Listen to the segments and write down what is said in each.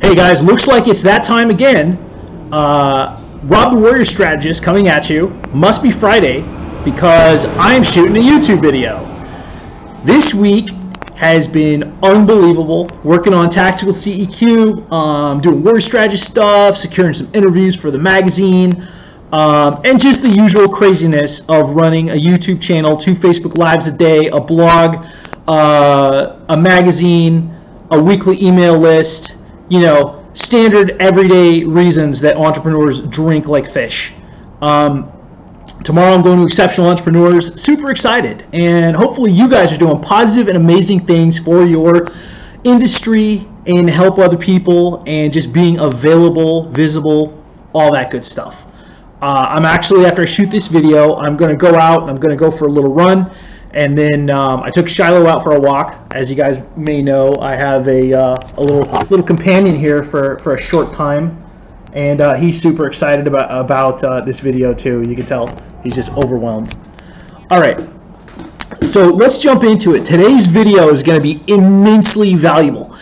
Hey guys, looks like it's that time again. Rob the Warrior Strategist coming at you. Must be Friday because I'm shooting a YouTube video. This week has been unbelievable. Working on tactical CEQ, doing Warrior Strategist stuff, securing some interviews for the magazine, and just the usual craziness of running a YouTube channel, 2 Facebook Lives a day, a blog, a magazine, a weekly email list. You know, standard everyday reasons that entrepreneurs drink like fish. Tomorrow I'm going to Exceptional Entrepreneurs. Super excited. And hopefully you guys are doing positive and amazing things for your industry and help other people and just being available, visible, all that good stuff. I'm actually, after I shoot this video, I'm going to go out and I'm going to go for a little run. And then I took Shiloh out for a walk. As you guys may know, I have a little companion here for a short time, and he's super excited about this video too. You can tell he's just overwhelmed. All right, so let's jump into it. Today's video is going to be immensely valuable.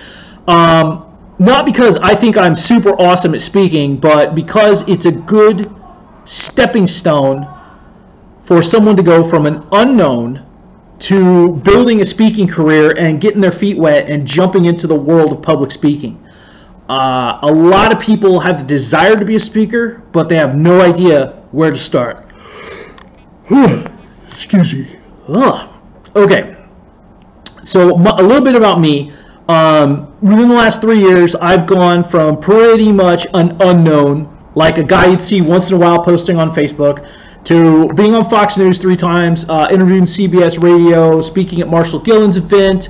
Not because I think I'm super awesome at speaking, but because it's a good stepping stone for someone to go from an unknown to building a speaking career and getting their feet wet and jumping into the world of public speaking. A lot of people have the desire to be a speaker, but they have no idea where to start. Excuse me. Okay, so a little bit about me. Within the last 3 years, I've gone from pretty much an unknown, like a guy you'd see once in a while posting on Facebook, to being on Fox News 3 times, interviewing CBS Radio, speaking at Marshall Gillen's event,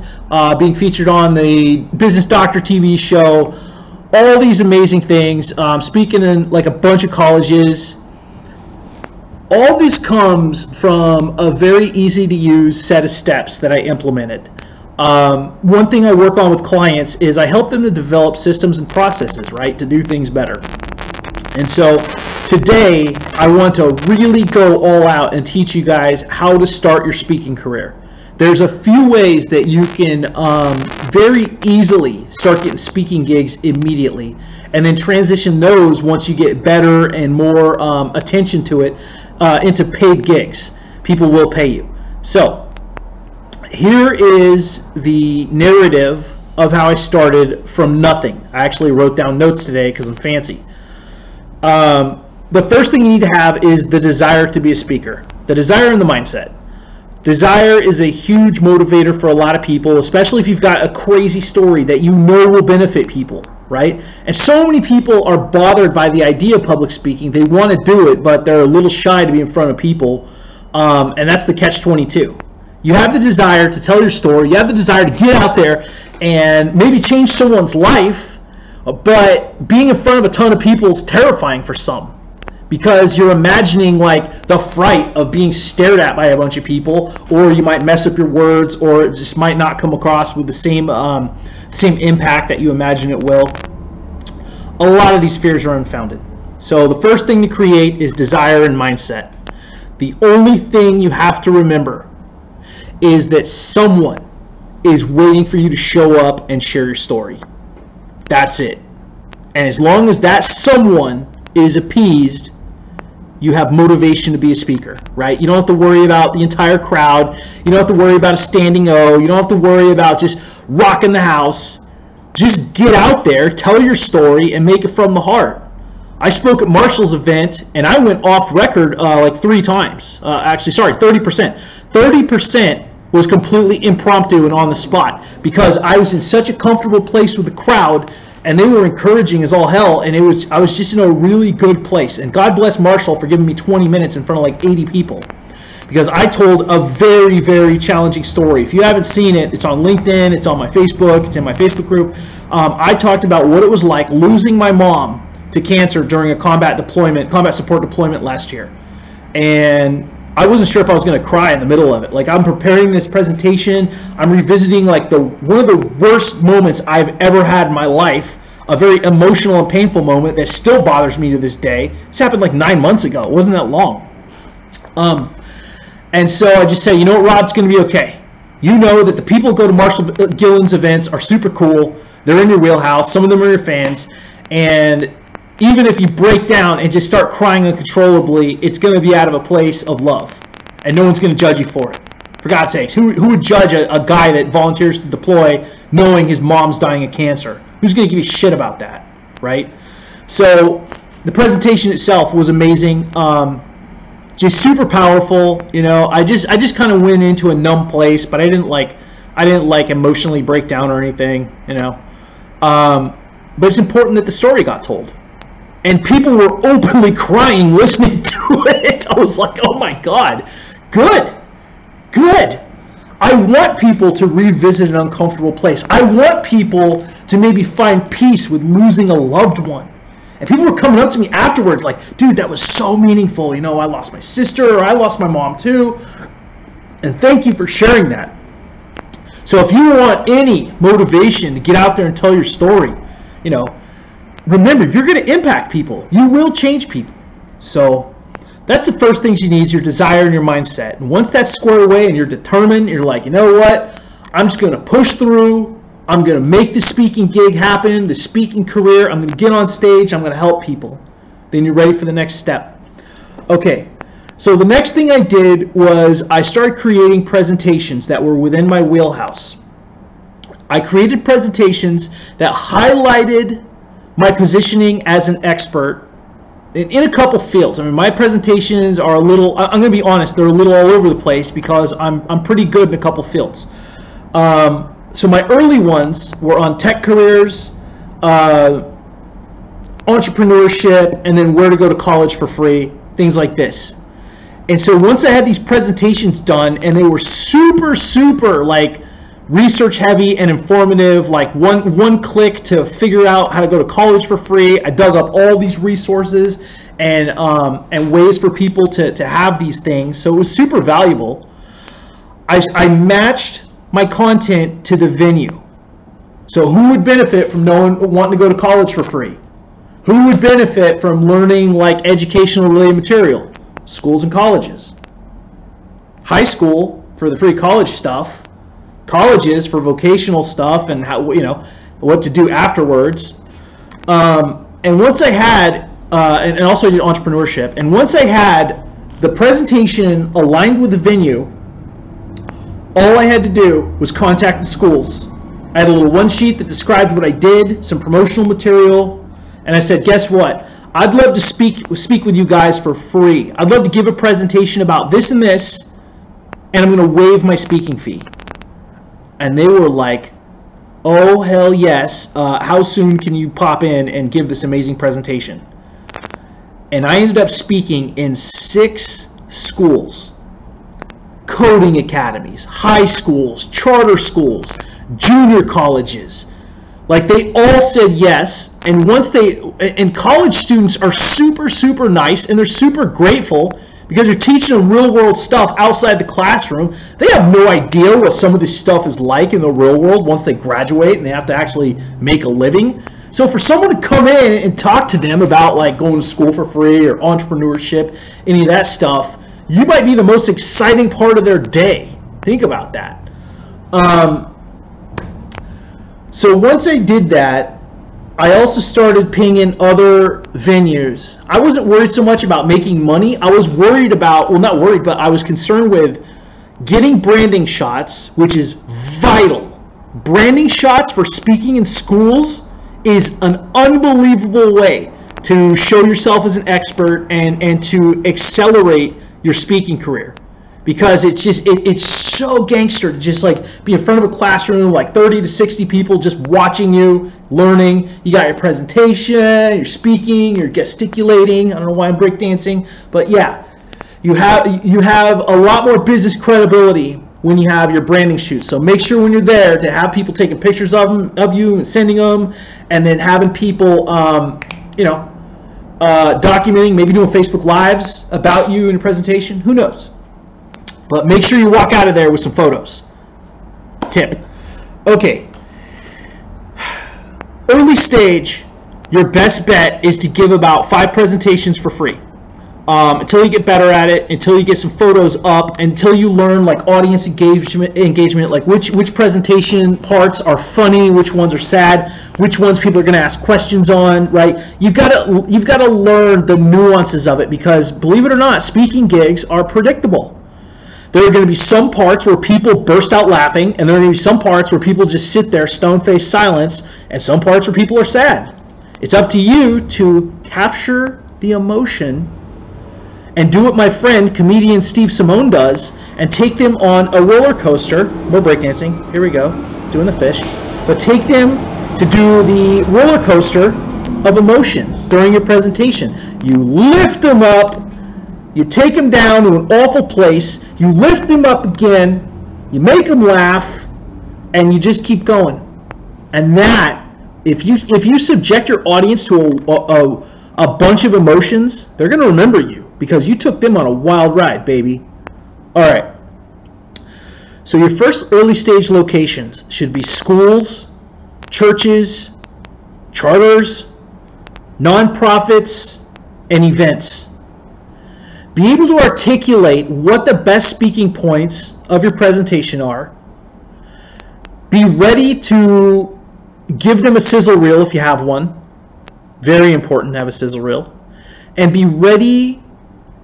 being featured on the Business Doctor TV show, all these amazing things, speaking in like a bunch of colleges. All this comes from a very easy to use set of steps that I implemented. One thing I work on with clients is I help them to develop systems and processes, right, to do things better. And so today I want to really go all out and teach you guys how to start your speaking career. There's a few ways that you can very easily start getting speaking gigs immediately, and then transition those once you get better and more attention to it into paid gigs. People will pay you. So here is the narrative of how I started from nothing. I actually wrote down notes today because I'm fancy. The first thing you need to have is the desire to be a speaker. The desire and the mindset. Desire is a huge motivator for a lot of people, especially if you've got a crazy story that you know will benefit people, right? And so many people are bothered by the idea of public speaking. They want to do it, but they're a little shy to be in front of people, and that's the catch-22. You have the desire to tell your story. You have the desire to get out there and maybe change someone's life, but being in front of a ton of people is terrifying for some, because you're imagining like the fright of being stared at by a bunch of people, or you might mess up your words, or it just might not come across with the same impact that you imagine it will. A lot of these fears are unfounded. So the first thing to create is desire and mindset. The only thing you have to remember is that someone is waiting for you to show up and share your story. That's it. And as long as that someone is appeased, you have motivation to be a speaker, right? You don't have to worry about the entire crowd. You don't have to worry about a standing O. You don't have to worry about just rocking the house. Just get out there, tell your story, and make it from the heart. I spoke at Marshall's event, and I went off record like 3 times. Actually, sorry, 30%. 30% was completely impromptu and on the spot, because I was in such a comfortable place with the crowd, and they were encouraging as all hell, and I was just in a really good place. And God bless Marshall for giving me 20 minutes in front of like 80 people, because I told a very, very challenging story. If you haven't seen it, it's on LinkedIn, it's on my Facebook, it's in my Facebook group. I talked about what it was like losing my mom to cancer during a combat support deployment last year. And I wasn't sure if I was going to cry in the middle of it. Like, I'm preparing this presentation, I'm revisiting like one of the worst moments I've ever had in my life, a very emotional and painful moment that still bothers me to this day. This happened like 9 months ago. It wasn't that long. And so I just say, you know what, Rob, it's going to be okay. You know that the people who go to Marshall Gillen's events are super cool. They're in your wheelhouse. Some of them are your fans. And even if you break down and just start crying uncontrollably, it's going to be out of a place of love. And no one's going to judge you for it. For God's sakes, who would judge a guy that volunteers to deploy knowing his mom's dying of cancer? Who's going to give you shit about that, right? So the presentation itself was amazing. Just super powerful, you know. I just kind of went into a numb place, but I didn't like emotionally break down or anything, you know. But it's important that the story got told, and people were openly crying listening to it. I was like, oh my God, good. I want people to revisit an uncomfortable place. I want people to maybe find peace with losing a loved one. And people were coming up to me afterwards like, dude, that was so meaningful. You know, I lost my sister, or I lost my mom too. And thank you for sharing that. So if you want any motivation to get out there and tell your story, you know, remember, you're going to impact people. You will change people. So that's the first things you need, is your desire and your mindset. And once that's squared away and you're determined, you're like, you know what? I'm just going to push through. I'm going to make the speaking gig happen, the speaking career. I'm going to get on stage. I'm going to help people. Then you're ready for the next step. Okay, so the next thing I did was I started creating presentations that were within my wheelhouse. I created presentations that highlighted my positioning as an expert in a couple fields. I mean, my presentations are a little, I'm going to be honest, they're a little all over the place because I'm pretty good in a couple fields. So my early ones were on tech careers, entrepreneurship, and then where to go to college for free, things like this. And so once I had these presentations done, and they were super like research heavy and informative, like one click to figure out how to go to college for free. I dug up all these resources and ways for people to have these things. So it was super valuable. I matched my content to the venue. So who would benefit from wanting to go to college for free? Who would benefit from learning like educational related material? Schools and colleges. High school for the free college stuff. Colleges for vocational stuff and how, you know, what to do afterwards. And once I had, and also I did entrepreneurship. And once I had the presentation aligned with the venue, all I had to do was contact the schools. I had a little one sheet that described what I did, some promotional material, and I said, guess what? I'd love to speak with you guys for free. I'd love to give a presentation about this and this, and I'm going to waive my speaking fee. And they were like, oh, hell yes. How soon can you pop in and give this amazing presentation? And I ended up speaking in 6 schools. Coding academies, high schools, charter schools, junior colleges. Like, they all said yes. And and college students are super nice, and they're super grateful because you're teaching them real world stuff outside the classroom. They have no idea what some of this stuff is like in the real world once they graduate and they have to actually make a living. So for someone to come in and talk to them about like going to school for free or entrepreneurship, any of that stuff, you might be the most exciting part of their day. Think about that. So once I did that, I also started pinging other venues. I wasn't worried so much about making money. I was worried about, well, not worried, but I was concerned with getting branding shots, which is vital. Branding shots for speaking in schools is an unbelievable way to show yourself as an expert and to accelerate your speaking career. Because it's just, it's so gangster to just like be in front of a classroom, like 30 to 60 people just watching you, learning. You got your presentation, you're speaking, you're gesticulating. I don't know why I'm breakdancing, but yeah, you have a lot more business credibility when you have your branding shoots. So make sure when you're there to have people taking pictures of you and sending them, and then having people, documenting, maybe doing Facebook Lives about you in a presentation. Who knows? But make sure you walk out of there with some photos. Tip. Okay. Early stage, your best bet is to give about 5 presentations for free. until you get better at it, until you get some photos up, until you learn like audience engagement, like which presentation parts are funny, which ones are sad, which ones people are going to ask questions on, right? You've got to learn the nuances of it, because believe it or not, speaking gigs are predictable. There are going to be some parts where people burst out laughing, and there are going to be some parts where people just sit there stone-faced silence, and some parts where people are sad. It's up to you to capture the emotion and do what my friend, comedian Steve Simone does, and take them on a roller coaster. More breakdancing. Here we go. Doing the fish. But take them to do the roller coaster of emotion during your presentation. You lift them up. You take them down to an awful place. You lift them up again. You make them laugh. And you just keep going. And that, if you subject your audience to a bunch of emotions, they're going to remember you, because you took them on a wild ride, baby. All right. So your first early stage locations should be schools, churches, charters, nonprofits, and events. Be able to articulate what the best speaking points of your presentation are. Be ready to give them a sizzle reel if you have one. Very important to have a sizzle reel. And be ready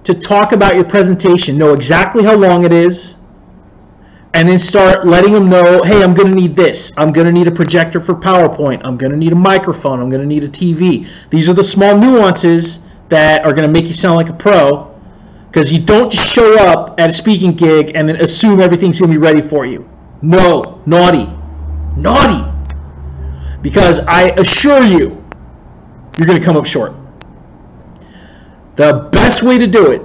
to talk about your presentation. Know exactly how long it is. And then start letting them know, hey, I'm going to need this. I'm going to need a projector for PowerPoint. I'm going to need a microphone. I'm going to need a TV. These are the small nuances that are going to make you sound like a pro. Because you don't just show up at a speaking gig and then assume everything's going to be ready for you. No. Naughty. Naughty. Because I assure you, you're going to come up short. The best way to do it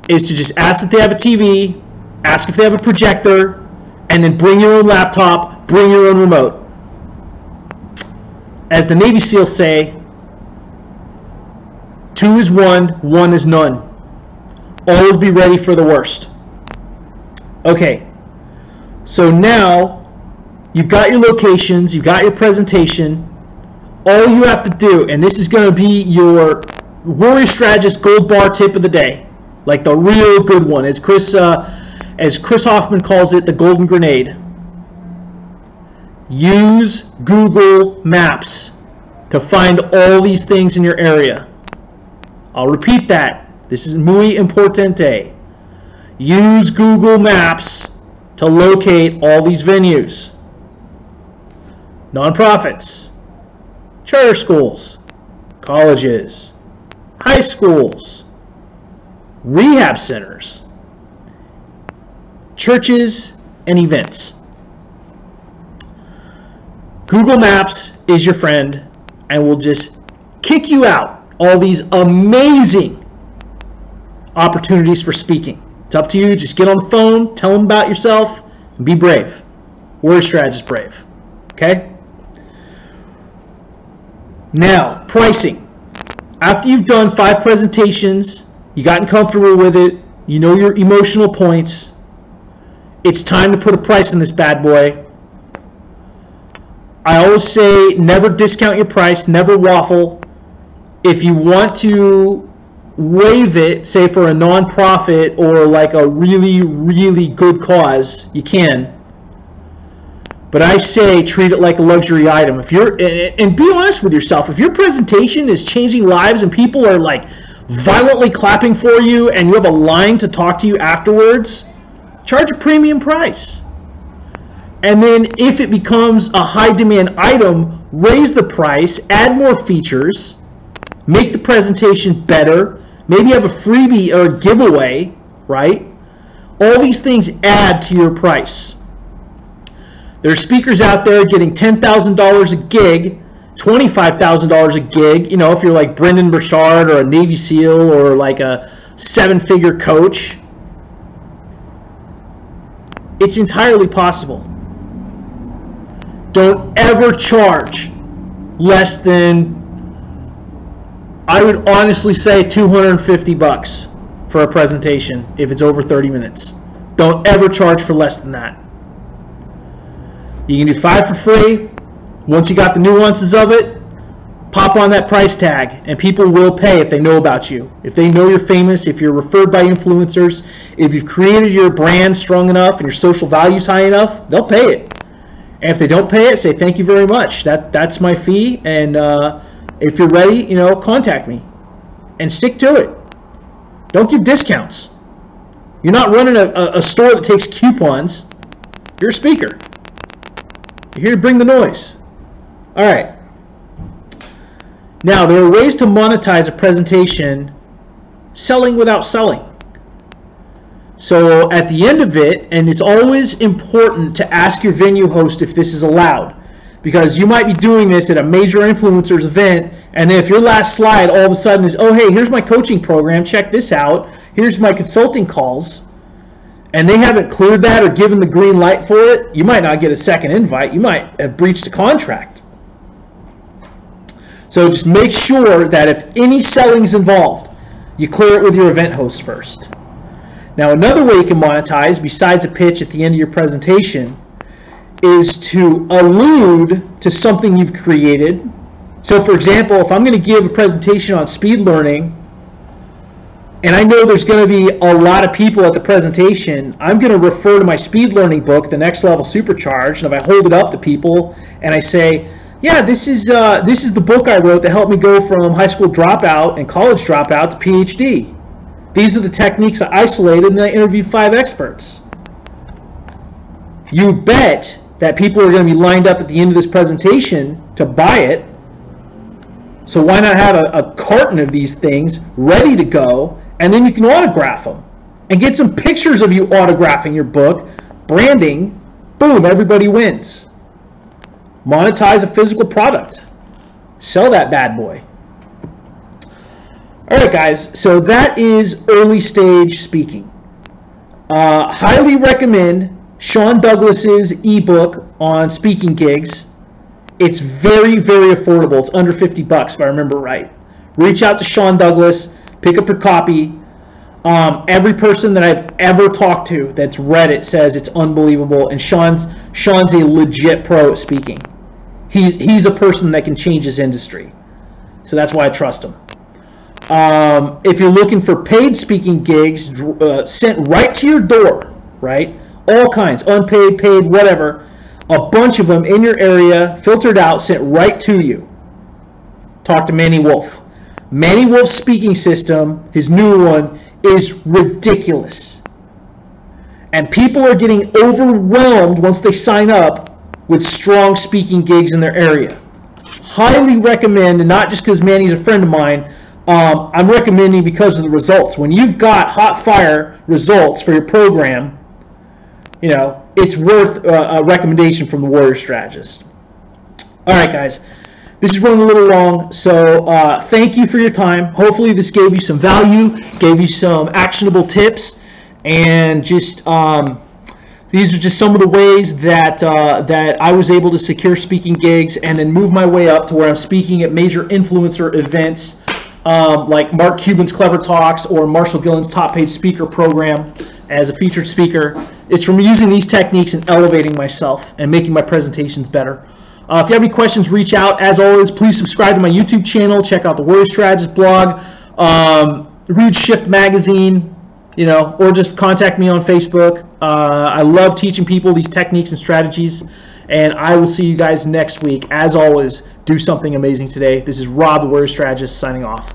is to just ask if they have a TV, ask if they have a projector, and then bring your own laptop, bring your own remote. As the Navy SEALs say, 2 is 1, 1 is none. Always be ready for the worst. Okay, so now you've got your locations, you've got your presentation. All you have to do, and this is going to be your Warrior Strategist gold bar tip of the day, like the real good one, as Chris Hoffman calls it, the golden grenade. Use Google Maps to find all these things in your area. I'll repeat that. This is muy importante. Use Google Maps to locate all these venues. Nonprofits, charter schools, colleges, high schools, rehab centers, churches, and events. Google Maps is your friend and will just kick you out all these amazing opportunities for speaking. It's up to you. Just get on the phone, tell them about yourself, and be brave. Warrior Strategist brave. Okay? Now, pricing. After you've done 5 presentations, you've gotten comfortable with it, you know your emotional points, it's time to put a price on this bad boy. I always say never discount your price, never waffle. If you want to waive it, say for a nonprofit or like a really, really good cause, you can. But I say treat it like a luxury item. If you're, and be honest with yourself, if your presentation is changing lives and people are like violently clapping for you and you have a line to talk to you afterwards, charge a premium price. And then if it becomes a high demand item, raise the price, add more features, make the presentation better, maybe have a freebie or a giveaway, right? All these things add to your price. There are speakers out there getting $10,000 a gig, $25,000 a gig. You know, if you're like Brendan Burchard or a Navy SEAL or like a 7-figure coach, it's entirely possible. Don't ever charge less than, I would honestly say, $250 for a presentation if it's over 30 minutes. Don't ever charge for less than that. You can do 5 for free. Once you got the nuances of it, pop on that price tag, and people will pay if they know about you. If they know you're famous, if you're referred by influencers, if you've created your brand strong enough and your social values high enough, they'll pay it. And if they don't pay it, say thank you very much. That's my fee, and if you're ready, contact me. And stick to it. Don't give discounts. You're not running a store that takes coupons. You're a speaker. You're here to bring the noise. All right. Now, there are ways to monetize a presentation selling without selling. So at the end of it, and it's always important to ask your venue host if this is allowed, because you might be doing this at a major influencer's event, and then if your last slide all of a sudden is, oh, hey, here's my coaching program, check this out, here's my consulting calls, and they haven't cleared that or given the green light for it, you might not get a second invite. You might have breached a contract. So just make sure that if any selling's involved, you clear it with your event host first. Now, another way you can monetize, besides a pitch at the end of your presentation, is to allude to something you've created. So, for example, if I'm going to give a presentation on speed learning, and I know there's going to be a lot of people at the presentation, I'm going to refer to my speed learning book, The Next Level Supercharged, and if I hold it up to people and I say, yeah, this is the book I wrote that helped me go from high school dropout and college dropout to PhD. These are the techniques I isolated, and I interviewed 5 experts. You bet that people are going to be lined up at the end of this presentation to buy it. So why not have a carton of these things ready to go, and then you can autograph them and get some pictures of you autographing your book, branding, boom, everybody wins. Monetize a physical product. Sell that bad boy. All right, guys, so that is early stage speaking. Highly recommend Sean Douglas's ebook on speaking gigs. It's very, very affordable. It's under $50 if I remember right. Reach out to Sean Douglas, pick up your copy. Every person that I've ever talked to that's read it says it's unbelievable, and Sean's a legit pro at speaking. He's a person that can change his industry. So that's why I trust him. If you're looking for paid speaking gigs sent right to your door, right? All kinds, unpaid, paid, whatever. A bunch of them in your area, filtered out, sent right to you. Talk to Manny Wolf. Manny Wolf's speaking system, his new one, is ridiculous. And people are getting overwhelmed once they sign up with strong speaking gigs in their area. Highly recommend, and not just because Manny's a friend of mine, I'm recommending because of the results. When you've got hot fire results for your program, it's worth a recommendation from the Warrior Strategist. All right, guys. This is running a little long, so thank you for your time. Hopefully this gave you some value, gave you some actionable tips, and just these are just some of the ways that that I was able to secure speaking gigs and then move my way up to where I'm speaking at major influencer events like Mark Cuban's Clever Talks or Marshall Gillen's Top Paid Speaker program as a featured speaker. It's from using these techniques and elevating myself and making my presentations better. If you have any questions, reach out. As always, please subscribe to my YouTube channel. Check out the Warrior Strategist blog. Read Shift Magazine, or just contact me on Facebook. I love teaching people these techniques and strategies, and I will see you guys next week. As always, do something amazing today. This is Rob, the Warrior Strategist, signing off.